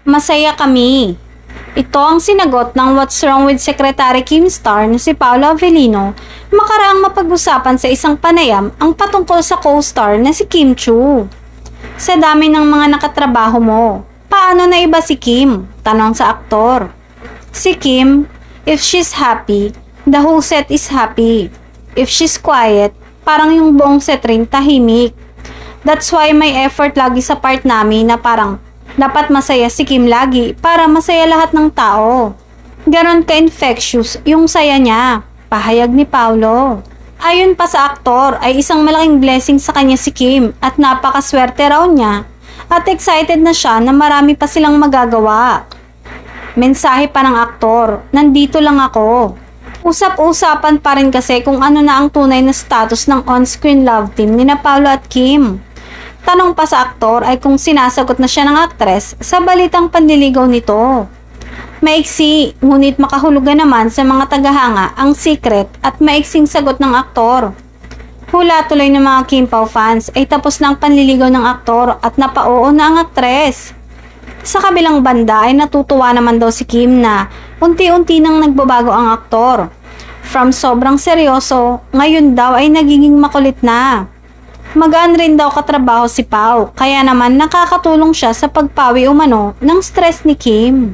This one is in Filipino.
Masaya kami. Ito ang sinagot ng What's Wrong with Secretary Kim star na si Paolo Avellino makaraang mapag-usapan sa isang panayam ang patungkol sa co-star na si Kim Chiu. Sa dami ng mga nakatrabaho mo, paano na iba si Kim? Tanong sa aktor. Si Kim, if she's happy, the whole set is happy. If she's quiet, parang yung buong set rin tahimik. That's why may effort lagi sa part namin na parang dapat masaya si Kim lagi para masaya lahat ng tao. Ganon ka-infectious yung saya niya, pahayag ni Paolo. Ayon pa sa aktor ay isang malaking blessing sa kanya si Kim at napakaswerte raw niya at excited na siya na marami pa silang magagawa. Mensahe pa ng aktor, nandito lang ako. Usap-usapan pa rin kasi kung ano na ang tunay na status ng on-screen love team ni na Paolo at Kim. Tanong pa sa aktor ay kung sinasagot na siya ng aktres sa balitang panliligaw nito. Maiksi, ngunit makahulugan naman sa mga tagahanga ang secret at maiksing sagot ng aktor. Hula tuloy ng mga Kim Pao fans ay tapos na ang panliligaw ng aktor at napaoo na ang aktres. Sa kabilang banda ay natutuwa naman daw si Kim na unti-unti nang nagbabago ang aktor. From sobrang seryoso, ngayon daw ay nagiging makulit na. Magaan rin daw katrabaho si Pao, kaya naman nakakatulong siya sa pagpawi umano ng stress ni Kim.